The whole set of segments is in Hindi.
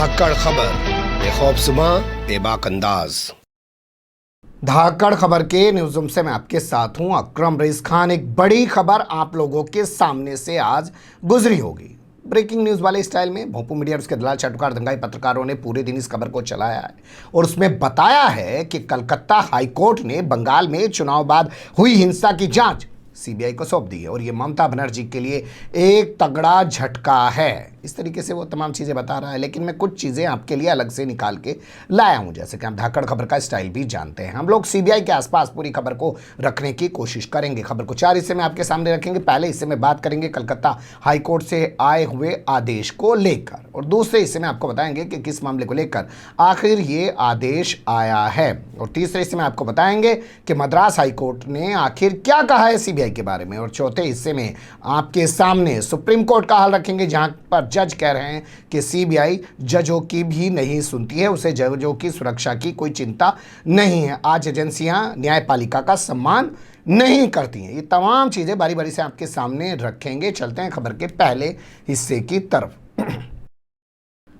धाकड़ खबर, बेखौफसुमा बेबाक अंदाज। धाकड़ खबर के न्यूज रूम से मैं आपके साथ हूं अकरम रईस खान। एक बड़ी खबर आप लोगों के सामने से आज गुजरी होगी। ब्रेकिंग न्यूज वाले स्टाइल में भोंपू मीडिया और उसके दलाल चाटुकार दंगाई पत्रकारों ने पूरे दिन इस खबर को चलाया है और उसमें बताया है कि कलकत्ता हाईकोर्ट ने बंगाल में चुनाव बाद हुई हिंसा की जांच सीबीआई को सौंप दी है और ये ममता बनर्जी के लिए एक तगड़ा झटका है। इस तरीके से वो तमाम चीज़ें बता रहा है, लेकिन मैं कुछ चीज़ें आपके लिए अलग से निकाल के लाया हूं। जैसे कि आप धाकड़ खबर का स्टाइल भी जानते हैं, हम लोग सीबीआई के आसपास पूरी खबर को रखने की कोशिश करेंगे। खबर को 4 हिस्से में आपके सामने रखेंगे। पहले हिस्से में बात करेंगे कलकत्ता हाईकोर्ट से आए हुए आदेश को लेकर और दूसरे हिस्से में आपको बताएंगे कि किस मामले को लेकर आखिर ये आदेश आया है और तीसरे हिस्से में आपको बताएंगे कि मद्रास हाईकोर्ट ने आखिर क्या कहा है सीबीआई के बारे में और चौथे हिस्से में आपके सामने सुप्रीम कोर्ट का हाल रखेंगे, जहां पर जज कह रहे हैं कि सीबीआई जजों की भी नहीं सुनती है, उसे जजों की सुरक्षा की कोई चिंता नहीं है। आज एजेंसियां न्यायपालिका का सम्मान नहीं करती हैं। ये तमाम चीजें बारी बारी से आपके सामने रखेंगे। चलते हैं खबर के पहले हिस्से की तरफ।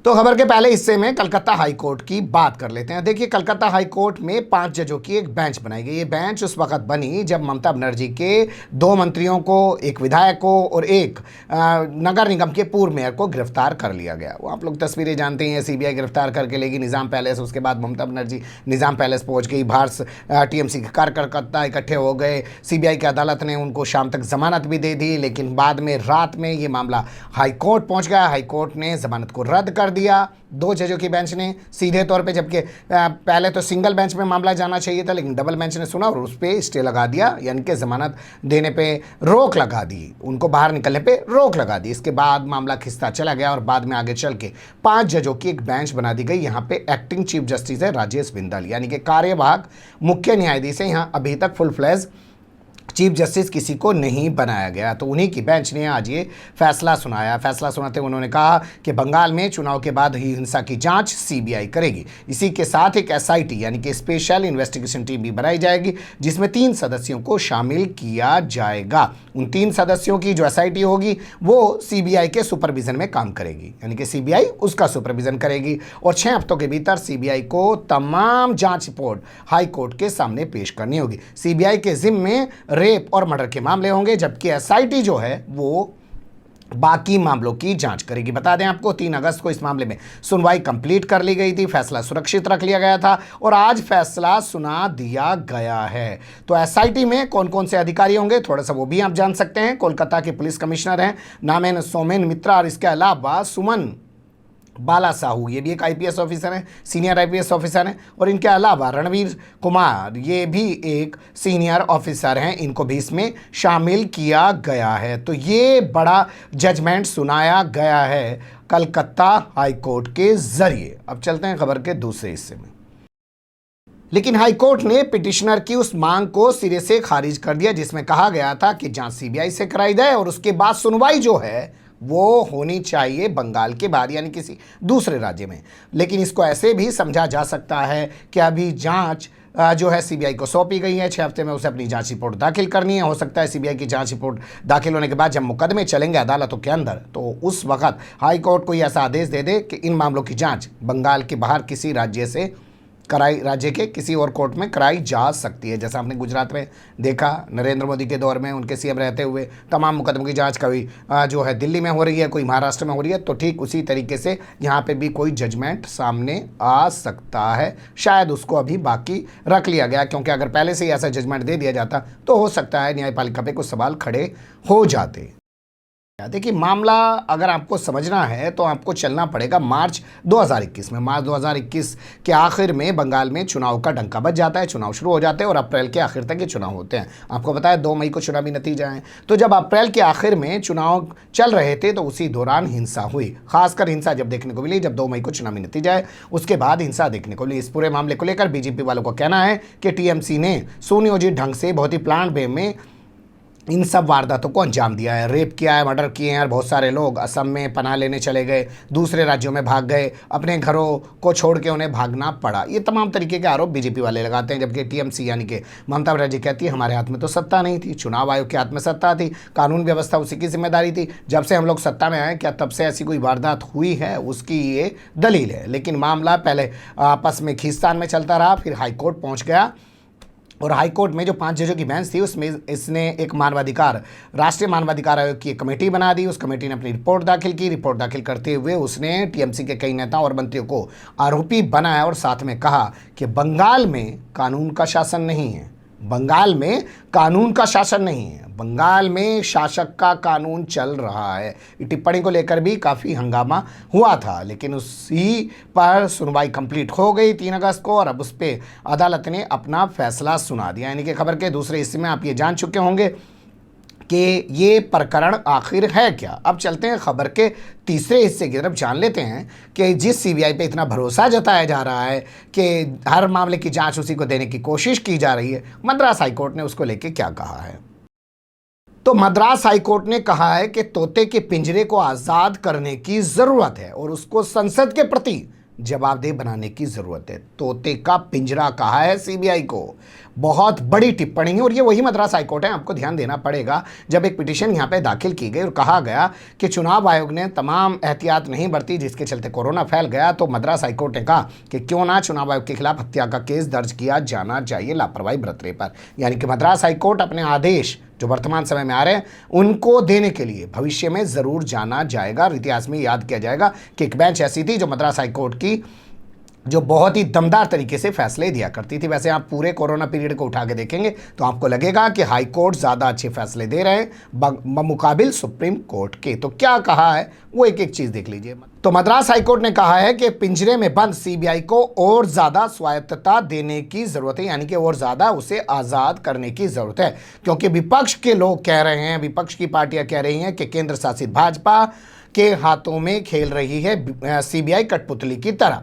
तो खबर के पहले हिस्से में कलकत्ता हाईकोर्ट की बात कर लेते हैं। देखिए, कलकत्ता हाईकोर्ट में 5 जजों की एक बेंच बनाई गई। ये बेंच उस वक्त बनी जब ममता बनर्जी के 2 मंत्रियों को, एक विधायक को और एक नगर निगम के पूर्व मेयर को गिरफ्तार कर लिया गया। वो आप लोग तस्वीरें जानते हैं, सीबीआई गिरफ्तार करके लेगी निज़ाम पैलेस। उसके बाद ममता बनर्जी निज़ाम पैलेस पहुँच गई। बाहर टीएमसी के कार्यकर्ता इकट्ठे हो गए। सीबीआई की अदालत ने उनको शाम तक जमानत भी दे दी, लेकिन बाद में रात में ये मामला हाईकोर्ट पहुँच गया। हाईकोर्ट ने जमानत को रद्द कर दिया 2 जजों की बेंच ने सीधे तौर पे, जबकि पहले तो सिंगल बेंच में मामला जाना चाहिए था, लेकिन डबल बेंच ने सुना और उस पे स्टे लगा दिया, यानी कि जमानत देने पे रोक लगा दी, उनको बाहर निकलने पे रोक लगा दी। इसके बाद मामला खिंचता चला गया और बाद में आगे चल के 5 जजों की एक बेंच बना दी गई। यहाँ पे एक्टिंग चीफ जस्टिस है राजेश बिंदल, यानी कि कार्यवाहक मुख्य न्यायाधीश है। यहाँ अभी तक फुल फ्लैज चीफ जस्टिस किसी को नहीं बनाया गया, तो उन्हीं की बेंच ने आज ये फैसला सुनाया। फैसला सुनाते उन्होंने कहा कि बंगाल में चुनाव के बाद हुई हिंसा की जांच सीबीआई करेगी। इसी के साथ एक एसआईटी यानी कि स्पेशल इन्वेस्टिगेशन टीम भी बनाई जाएगी, जिसमें 3 सदस्यों को शामिल किया जाएगा। उन 3 सदस्यों की जो एसआईटी होगी वो सीबीआई के सुपरविजन में काम करेगी, यानी कि सीबीआई उसका सुपरविजन करेगी और 6 हफ्तों के भीतर सीबीआई को तमाम जांच रिपोर्ट हाईकोर्ट के सामने पेश करनी होगी। सीबीआई के जिम्मे रेप और मर्डर के मामले होंगे, जबकि एसआईटी जो है वो बाकी मामलों की जांच करेगी। बता दें आपको 3 अगस्त को इस मामले में सुनवाई कंप्लीट कर ली गई थी, फैसला सुरक्षित रख लिया गया था और आज फैसला सुना दिया गया है। तो एसआईटी में कौन कौन से अधिकारी होंगे थोड़ा सा वो भी आप जान सकते हैं। कोलकाता के पुलिस कमिश्नर हैं, नाम है सोमेन मित्रा, और इसके अलावा सुमन बाला साहू, ये भी एक आईपीएस ऑफिसर हैं, सीनियर आईपीएस ऑफिसर हैं, और इनके अलावा रणवीर कुमार, ये भी एक सीनियर ऑफिसर हैं, इनको भी इसमें शामिल किया गया है। तो ये बड़ा जजमेंट सुनाया गया है कलकत्ता हाईकोर्ट के जरिए। अब चलते हैं खबर के दूसरे हिस्से में। लेकिन हाईकोर्ट ने पिटिशनर की उस मांग को सिरे से खारिज कर दिया जिसमें कहा गया था कि जांच सीबीआई से कराई जाए और उसके बाद सुनवाई जो है वो होनी चाहिए बंगाल के बाद, यानी किसी दूसरे राज्य में। लेकिन इसको ऐसे भी समझा जा सकता है कि अभी जांच जो है सीबीआई को सौंपी गई है, 6 हफ्ते में उसे अपनी जांच रिपोर्ट दाखिल करनी है। हो सकता है सीबीआई की जांच रिपोर्ट दाखिल होने के बाद जब मुकदमे चलेंगे अदालतों के अंदर, तो उस वक्त हाईकोर्ट कोई ऐसा आदेश दे दे कि इन मामलों की जांच बंगाल के बाहर किसी राज्य से राज्य के किसी और कोर्ट में कराई जा सकती है। जैसा आपने गुजरात में देखा, नरेंद्र मोदी के दौर में उनके सीएम रहते हुए तमाम मुकदमों की जांच कभी जो है दिल्ली में हो रही है, कोई महाराष्ट्र में हो रही है, तो ठीक उसी तरीके से यहाँ पे भी कोई जजमेंट सामने आ सकता है। शायद उसको अभी बाकी रख लिया गया, क्योंकि अगर पहले से ही ऐसा जजमेंट दे दिया जाता तो हो सकता है न्यायपालिका पे कुछ सवाल खड़े हो जाते। देखिए, मामला अगर आपको समझना है तो आपको चलना पड़ेगा मार्च 2021 में। मार्च 2021 के आखिर में बंगाल में चुनाव का डंका बज जाता है, चुनाव शुरू हो जाते हैं और अप्रैल के आखिर तक ये चुनाव होते हैं। आपको पता है 2 मई को चुनावी नतीजा है। तो जब अप्रैल के आखिर में चुनाव चल रहे थे तो उसी दौरान हिंसा हुई। खासकर हिंसा जब देखने को मिली जब 2 मई को चुनावी नतीजा है, उसके बाद हिंसा देखने को मिली। इस पूरे मामले को लेकर बीजेपी वालों को कहना है कि टीएमसी ने सुनियोजित ढंग से बहुत ही प्लान वे में इन सब वारदातों को अंजाम दिया है। रेप किया है, मर्डर किए हैं और बहुत सारे लोग असम में पनाह लेने चले गए, दूसरे राज्यों में भाग गए, अपने घरों को छोड़ के उन्हें भागना पड़ा। ये तमाम तरीके के आरोप बीजेपी वाले लगाते हैं, जबकि टीएमसी यानी कि ममता बनर्जी कहती है हमारे हाथ में तो सत्ता नहीं थी, चुनाव आयोग के हाथ में सत्ता थी, कानून व्यवस्था उसी की जिम्मेदारी थी, जब से हम लोग सत्ता में आए क्या तब से ऐसी कोई वारदात हुई है, उसकी ये दलील है। लेकिन मामला पहले आपस में खींचतान में चलता रहा, फिर हाईकोर्ट पहुंच गया और हाईकोर्ट में जो 5 जजों की बेंच थी उसमें इसने एक मानवाधिकार राष्ट्रीय मानवाधिकार आयोग की एक कमेटी बना दी। उस कमेटी ने अपनी रिपोर्ट दाखिल की। रिपोर्ट दाखिल करते हुए उसने टीएमसी के कई नेताओं और मंत्रियों को आरोपी बनाया और साथ में कहा कि बंगाल में कानून का शासन नहीं है, बंगाल में कानून का शासन नहीं है, बंगाल में शासक का कानून चल रहा है। टिप्पणी को लेकर भी काफ़ी हंगामा हुआ था, लेकिन उसी पर सुनवाई कंप्लीट हो गई 3 अगस्त को और अब उस पर अदालत ने अपना फैसला सुना दिया। यानी कि खबर के दूसरे हिस्से में आप ये जान चुके होंगे कि ये प्रकरण आखिर है क्या। अब चलते हैं खबर के तीसरे हिस्से की तरफ, जान लेते हैं कि जिस सीबीआई पे इतना भरोसा जताया जा रहा है कि हर मामले की जांच उसी को देने की कोशिश की जा रही है, मद्रास हाईकोर्ट ने उसको लेके क्या कहा है। तो मद्रास हाईकोर्ट ने कहा है कि तोते के पिंजरे को आज़ाद करने की ज़रूरत है और उसको संसद के प्रति जवाबदेह बनाने की ज़रूरत है। तोते का पिंजरा कहा है सीबीआई को, बहुत बड़ी टिप्पणी है और ये वही मद्रास हाईकोर्ट है। आपको ध्यान देना पड़ेगा, जब एक पिटीशन यहाँ पे दाखिल की गई और कहा गया कि चुनाव आयोग ने तमाम एहतियात नहीं बरती जिसके चलते कोरोना फैल गया, तो मद्रास हाईकोर्ट ने कहा कि क्यों ना चुनाव आयोग के खिलाफ हत्या का केस दर्ज किया जाना चाहिए लापरवाही बरतने पर। यानी कि मद्रास हाईकोर्ट अपने आदेश जो वर्तमान समय में आ रहे हैं उनको देने के लिए भविष्य में ज़रूर जाना जाएगा। और इतिहास में याद किया जाएगा कि एक बेंच ऐसी थी जो मद्रास हाईकोर्ट की जो बहुत ही दमदार तरीके से फैसले दिया करती थी। वैसे आप पूरे कोरोना पीरियड को उठा के देखेंगे तो आपको लगेगा कि हाई कोर्ट ज़्यादा अच्छे फैसले दे रहे हैं मुकाबिल सुप्रीम कोर्ट के। तो क्या कहा है वो एक एक चीज़ देख लीजिए। तो मद्रास हाईकोर्ट ने कहा है कि पिंजरे में बंद सीबीआई को और ज़्यादा स्वायत्तता देने की ज़रूरत है, यानी कि और ज़्यादा उसे आज़ाद करने की ज़रूरत है, क्योंकि विपक्ष के लोग कह रहे हैं, विपक्ष की पार्टियां कह रही हैं कि केंद्र शासित भाजपा के हाथों में खेल रही है सीबीआई कठपुतली की तरह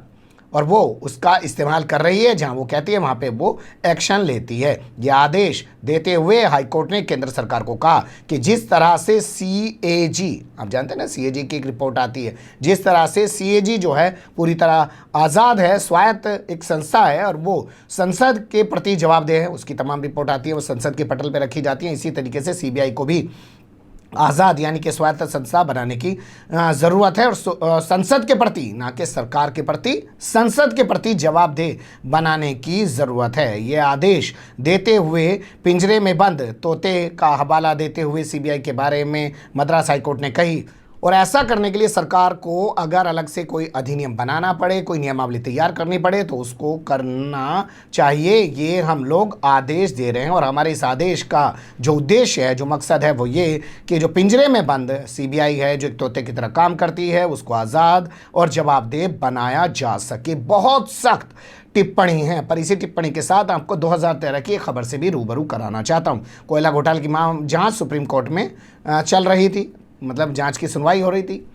और वो उसका इस्तेमाल कर रही है, जहां वो कहती है वहां पे वो एक्शन लेती है। यह आदेश देते हुए हाईकोर्ट ने केंद्र सरकार को कहा कि जिस तरह से सीएजी, आप जानते हैं ना सीएजी की एक रिपोर्ट आती है, जिस तरह से सीएजी जो है पूरी तरह आज़ाद है, स्वायत्त एक संस्था है और वो संसद के प्रति जवाबदेह है, उसकी तमाम रिपोर्ट आती है वो संसद के पटल पर रखी जाती है। इसी तरीके से सीबीआई को भी आज़ाद यानी कि स्वायत्त संस्था बनाने की ज़रूरत है और संसद के प्रति, ना कि सरकार के प्रति, संसद के प्रति जवाबदेह बनाने की ज़रूरत है। ये आदेश देते हुए पिंजरे में बंद तोते का हवाला देते हुए सीबीआई के बारे में मद्रास हाईकोर्ट ने कही और ऐसा करने के लिए सरकार को अगर अलग से कोई अधिनियम बनाना पड़े, कोई नियमावली तैयार करनी पड़े तो उसको करना चाहिए। ये हम लोग आदेश दे रहे हैं और हमारे इस आदेश का जो उद्देश्य है, जो मकसद है वो ये कि जो पिंजरे में बंद सीबीआई है, जो एक तोते की तरह काम करती है, उसको आज़ाद और जवाबदेह बनाया जा सके। बहुत सख्त टिप्पणी है, पर इसी टिप्पणी के साथ आपको 2013 की एक खबर से भी रूबरू कराना चाहता हूँ। कोयला घोटाले की जांच सुप्रीम कोर्ट में चल रही थी, मतलब जांच की सुनवाई हो रही थी,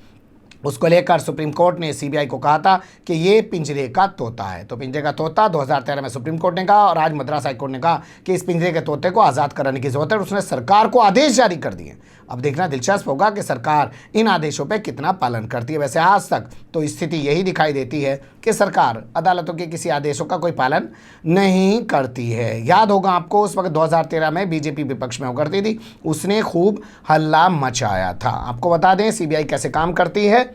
उसको लेकर सुप्रीम कोर्ट ने सीबीआई को कहा था कि ये पिंजरे का तोता है। तो पिंजरे का तोता 2013 में सुप्रीम कोर्ट ने कहा और आज मद्रास हाईकोर्ट ने कहा कि इस पिंजरे के तोते को आज़ाद कराने की जरूरत है और उसने सरकार को आदेश जारी कर दिए। अब देखना दिलचस्प होगा कि सरकार इन आदेशों पर कितना पालन करती है। वैसे आज तक तो स्थिति यही दिखाई देती है कि सरकार अदालतों के किसी आदेशों का कोई पालन नहीं करती है। याद होगा आपको उस वक्त 2013 में बीजेपी विपक्ष में होकर थी, उसने खूब हल्ला मचाया था। आपको बता दें सीबीआई कैसे काम करती है।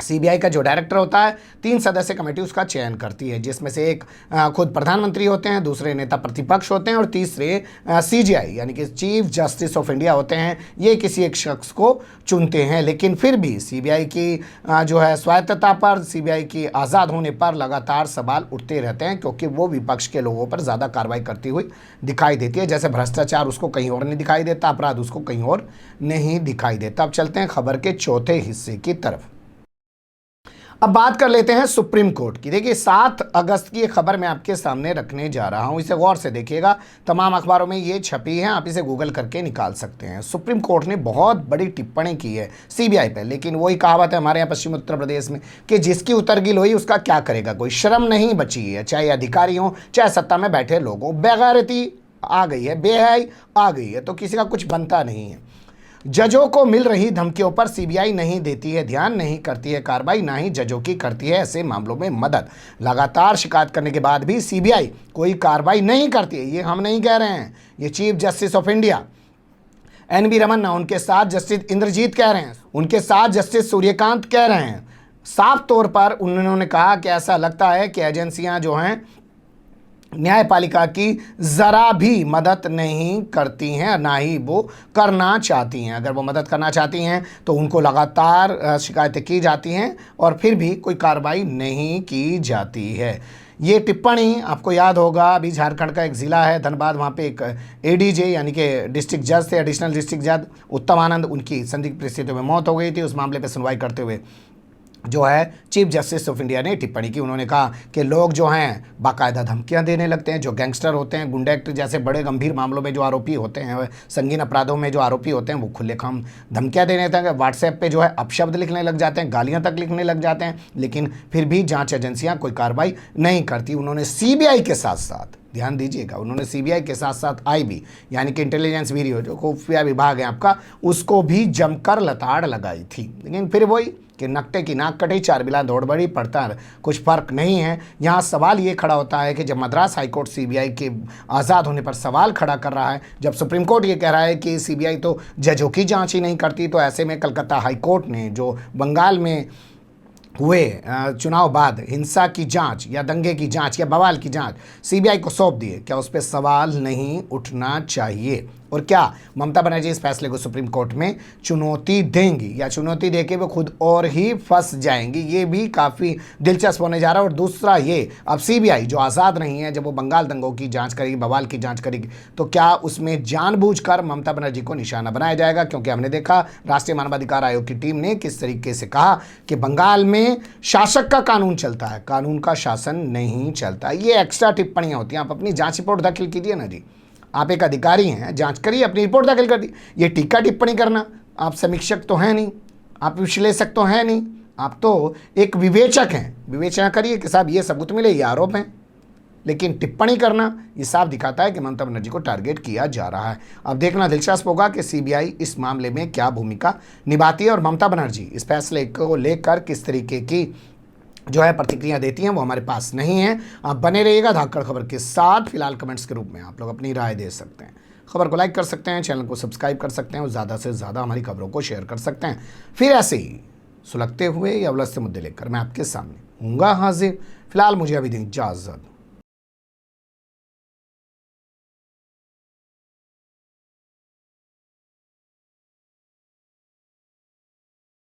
सीबीआई का जो डायरेक्टर होता है 3 सदस्य कमेटी उसका चयन करती है, जिसमें से एक खुद प्रधानमंत्री होते हैं, दूसरे नेता प्रतिपक्ष होते हैं और तीसरे सीजेआई यानी कि चीफ जस्टिस ऑफ इंडिया होते हैं। ये किसी एक शख्स को चुनते हैं, लेकिन फिर भी सीबीआई की जो है स्वायत्तता पर, सीबीआई की आज़ाद होने पर लगातार सवाल उठते रहते हैं, क्योंकि वो विपक्ष के लोगों पर ज़्यादा कार्रवाई करती हुई दिखाई देती है। जैसे भ्रष्टाचार उसको कहीं और नहीं दिखाई देता, अपराध उसको कहीं और नहीं दिखाई देता। अब चलते हैं खबर के चौथे हिस्से की तरफ। अब बात कर लेते हैं सुप्रीम कोर्ट की। देखिए 7 अगस्त की एक खबर मैं आपके सामने रखने जा रहा हूं, इसे गौर से देखिएगा। तमाम अखबारों में ये छपी है, आप इसे गूगल करके निकाल सकते हैं। सुप्रीम कोर्ट ने बहुत बड़ी टिप्पणी की है सीबीआई पे, लेकिन वही कहावत है हमारे यहाँ पश्चिम उत्तर प्रदेश में कि जिसकी उतर गिल हुई उसका क्या करेगा कोई। शर्म नहीं बची है, चाहे अधिकारी हों चाहे सत्ता में बैठे लोग हों। बेगैरती आ गई है, बेहयाई आ गई है, तो किसी का कुछ बनता नहीं है। जजों को मिल रही धमकियों पर सीबीआई नहीं देती है ध्यान, नहीं करती है कार्रवाई, ना ही जजों की करती है ऐसे मामलों में मदद। लगातार शिकायत करने के बाद भी सीबीआई कोई कार्रवाई नहीं करती है। ये हम नहीं कह रहे हैं, ये chief justice of India N V. Ramana, उनके साथ जस्टिस इंद्रजीत कह रहे हैं, उनके साथ जस्टिस सूर्यकांत कह रहे हैं। साफ तौर पर उन्होंने कहा कि ऐसा लगता है कि एजेंसियां जो हैं न्यायपालिका की ज़रा भी मदद नहीं करती हैं, ना ही वो करना चाहती हैं। अगर वो मदद करना चाहती हैं तो उनको लगातार शिकायतें की जाती हैं और फिर भी कोई कार्रवाई नहीं की जाती है। ये टिप्पणी आपको याद होगा, अभी झारखंड का एक ज़िला है धनबाद, वहाँ पे एक एडीजे यानी कि डिस्ट्रिक्ट जज थे, एडिशनल डिस्ट्रिक्ट जज उत्तम आनंद, उनकी संदिग्ध परिस्थितियों में मौत हो गई थी। उस मामले पर सुनवाई करते हुए जो है चीफ जस्टिस ऑफ इंडिया ने टिप्पणी की। उन्होंने कहा कि लोग जो हैं बाकायदा धमकियां देने लगते हैं, जो गैंगस्टर होते हैं, गुंडा एक्ट जैसे बड़े गंभीर मामलों में जो आरोपी होते हैं, संगीन अपराधों में जो आरोपी होते हैं, वो खुलेआम धमकियां देने लगते हैं। व्हाट्सएप पे जो है अपशब्द लिखने लग जाते हैं, गालियां तक लिखने लग जाते हैं, लेकिन फिर भी जाँच एजेंसियाँ कोई कार्रवाई नहीं करती। उन्होंने सीबीआई के साथ साथ, ध्यान दीजिएगा, उन्होंने सीबीआई के साथ साथ आईबी यानी कि इंटेलिजेंस ब्यूरो जो खुफिया विभाग है आपका, उसको भी जमकर लताड़ लगाई थी। लेकिन फिर वही कि नकटे की नाक कटी, चार बिला दौड़ बड़ी, पड़ता कुछ फर्क नहीं है। यहाँ सवाल ये खड़ा होता है कि जब मद्रास हाईकोर्ट सीबीआई के आज़ाद होने पर सवाल खड़ा कर रहा है, जब सुप्रीम कोर्ट ये कह रहा है कि सीबीआई तो जजों की जांच ही नहीं करती, तो ऐसे में कलकत्ता हाईकोर्ट ने जो बंगाल में हुए चुनाव बाद हिंसा की जांच या दंगे की जांच या बवाल की जांच सीबीआई को सौंप दिए, क्या उस पर सवाल नहीं उठना चाहिए? और क्या ममता बनर्जी इस फैसले को सुप्रीम कोर्ट में चुनौती देंगी या चुनौती देके वो खुद और ही फंस जाएंगी? ये भी काफ़ी दिलचस्प होने जा रहा है। और दूसरा ये, अब सीबीआई जो आज़ाद नहीं है, जब वो बंगाल दंगों की जांच करेगी, बवाल की जांच करेगी, तो क्या उसमें जानबूझकर ममता बनर्जी को निशाना बनाया जाएगा? क्योंकि हमने देखा राष्ट्रीय मानवाधिकार आयोग की टीम ने किस तरीके से कहा कि बंगाल में शासक का कानून चलता है, कानून का शासन नहीं चलता। ये एक्स्ट्रा टिप्पणियाँ होती हैं। आप अपनी जाँच रिपोर्ट दाखिल कीजिए ना जी, आप एक अधिकारी हैं, जांच करिए, अपनी रिपोर्ट दाखिल कर दी। ये टीका टिप्पणी करना, आप समीक्षक तो हैं नहीं, आप विश्लेषक तो हैं नहीं, आप तो एक विवेचक हैं। विवेचना करिए कि साहब ये सबूत मिले, ये आरोप हैं, लेकिन टिप्पणी करना ये साफ दिखाता है कि ममता बनर्जी को टारगेट किया जा रहा है। अब देखना दिलचस्प होगा कि सीबीआई इस मामले में क्या भूमिका निभाती है और ममता बनर्जी इस फैसले को लेकर किस तरीके की जो है प्रतिक्रिया देती हैं, वो हमारे पास नहीं है। आप बने रहिएगा धाकड़ खबर के साथ। फिलहाल कमेंट्स के रूप में आप लोग अपनी राय दे सकते हैं, खबर को लाइक कर सकते हैं, चैनल को सब्सक्राइब कर सकते हैं और ज़्यादा से ज़्यादा हमारी खबरों को शेयर कर सकते हैं। फिर ऐसे ही सुलगते हुए या उलझते मुद्दे लेकर मैं आपके सामने हूँगा हाजिर। फिलहाल मुझे अभी दें इजाज़त।